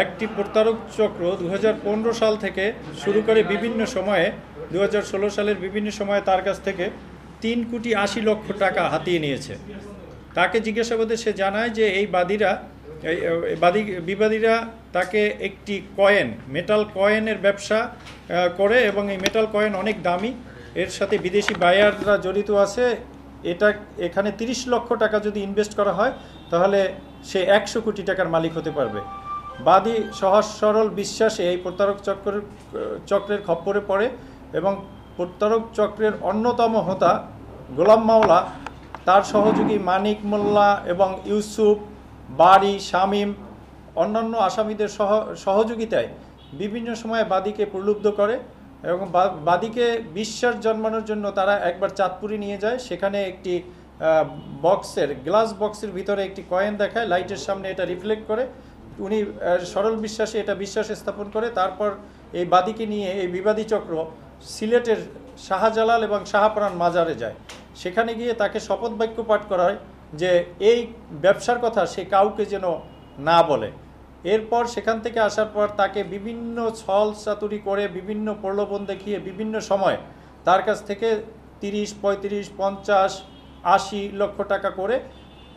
একটি প্রতারক চক্র 2015 সাল থেকে শুরু করে বিভিন্ন সময়ে 2016 সালের বিভিন্ন সময়ে তার কাছ থেকে 3,80,00,000 টাকা হাতিয়ে নিয়েছে। তাকে জিজ্ঞাসাবাদে সে জানায় যে এই বিবাদীরা তাকে একটি কয়েন, মেটাল কয়েনের ব্যবসা করে এবং এই মেটাল কয়েন অনেক দামি, এর সাথে বিদেশি বায়াররা জড়িত আছে। এখানে 30 লক্ষ টাকা যদি ইনভেস্ট করা হয় তাহলে সে 100 কোটি টাকার মালিক হতে পারবে। বাদী সহজ সরল বিশ্বাসে এই প্রতারক চক্রের খপ্পরে পড়ে এবং প্রতারক চক্রের অন্যতম হোতা গোলাম মাওলা, তার সহযোগী মানিক মোল্লা এবং ইউসুফ, বারি, শামীম অন্যান্য আসামিদের সহযোগিতায় বিভিন্ন সময়ে বাদীকে প্রলুব্ধ করে এবং বাদীকে বিশ্বাস জন্মানোর জন্য তারা একবার চাঁদপুরে নিয়ে যায়। সেখানে একটি গ্লাস বক্সের ভিতরে একটি কয়েন দেখায়, লাইটের সামনে এটা রিফ্লেক্ট করে, উনি সরল বিশ্বাসে এটা বিশ্বাস স্থাপন করে। তারপর এই বাদীকে নিয়ে এই বিবাদী চক্র সিলেটের শাহজালাল এবং শাহপরান মাজারে যায়। সেখানে গিয়ে তাকে শপথ বাক্য পাঠ করায় যে এই ব্যবসার কথা সে কাউকে যেন না বলে। এরপর সেখান থেকে আসার পর তাকে বিভিন্ন ছল চাতুরি করে, বিভিন্ন প্রলোভন দেখিয়ে বিভিন্ন সময় তার কাছ থেকে 30, 35, 50, 80 লক্ষ টাকা করে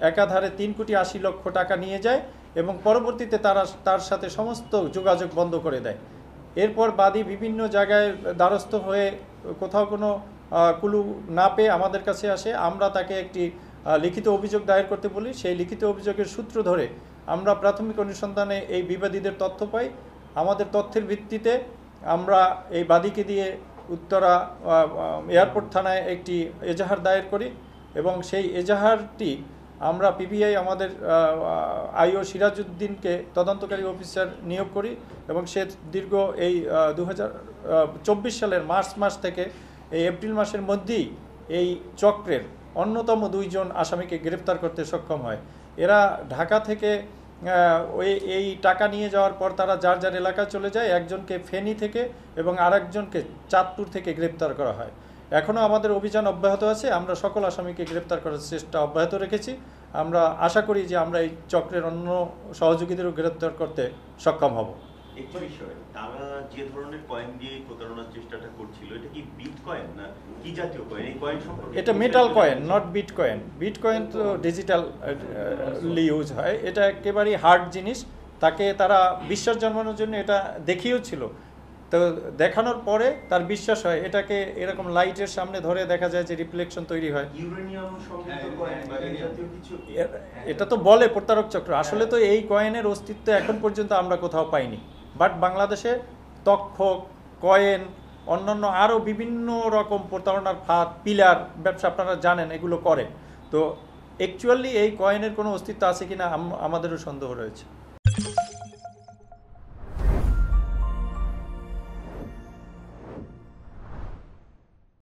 একাধারে 3,80,00,000 টাকা নিয়ে যায় এবং পরবর্তীতে তার সাথে সমস্ত যোগাযোগ বন্ধ করে দেয়। এরপর বাদী বিভিন্ন জায়গায় দ্বারস্থ হয়ে কোথাও কোনো কুলু না পেয়ে আমাদের কাছে আসে। আমরা তাকে একটি লিখিত অভিযোগ দায়ের করতে বলি। সেই লিখিত অভিযোগের সূত্র ধরে আমরা প্রাথমিক অনুসন্ধানে এই বিবাদীদের তথ্য পাই। আমাদের তথ্যের ভিত্তিতে আমরা এই বাদীকে দিয়ে উত্তরা এয়ারপোর্ট থানায় একটি এজাহার দায়ের করি এবং সেই এজাহারটি আমরা পিবিআই আমাদের আইও সিরাজউদ্দিনকে তদন্তকারী অফিসার নিয়োগ করি এবং সে দীর্ঘ এই 2024 সালের মার্চ মাস থেকে এই এপ্রিল মাসের মধ্যেই এই চক্রের অন্যতম 2 জন আসামিকে গ্রেফতার করতে সক্ষম হয়। এরা ঢাকা থেকে এই টাকা নিয়ে যাওয়ার পর তারা যার যার এলাকায় চলে যায়। একজনকে ফেনী থেকে এবং আরেকজনকে চাঁদপুর থেকে গ্রেফতার করা হয়। এখনও আমাদের অভিযান অব্যাহত আছে। আমরা সকল আসামিকে গ্রেফতার করার চেষ্টা অব্যাহত রেখেছি। আমরা আশা করি যে আমরা এই চক্রের অন্য সহযোগীদেরও গ্রেফতার করতে সক্ষম হব। একটি বিষয়, তারা যে ধরনের কয়েন দিয়ে প্রতারণার চেষ্টাটা করছিল, এটা কি বিটকয়েন না কি জাতীয় কয়েন? এই কয়েন সম্পর্কে এটা metal coin, not bitcoin. Bitcoin তো ডিজিটালি ইউজ হয়, এটা একেবারেই হার্ড জিনিস। তাকে তারা বিশ্বাস জন্মানোর জন্য এটা দেখিয়েও ছিল। তো দেখানোর পরে তার বিশ্বাস হয়, এটাকে এরকম লাইটের সামনে ধরে দেখা যায় যে রিফ্লেকশন তৈরি হয়। ইউরেনিয়াম সমৃদ্ধ কয়েন বা এই জাতীয় কিছু, এটা তো বলে প্রতারক চক্র। আসলে তো এই কয়েনের অস্তিত্ব এখন পর্যন্ত আমরা কোথাও পাইনি। বাট বাংলাদেশে তক্ষক, কয়েন, অন্যান্য আরও বিভিন্ন রকম প্রতারণার ফাঁদ, পিলার ব্যবসা আপনারা জানেন এগুলো করে। তো অ্যাকচুয়ালি এই কয়েনের কোনো অস্তিত্ব আছে কিনা আমাদেরও সন্দেহ রয়েছে।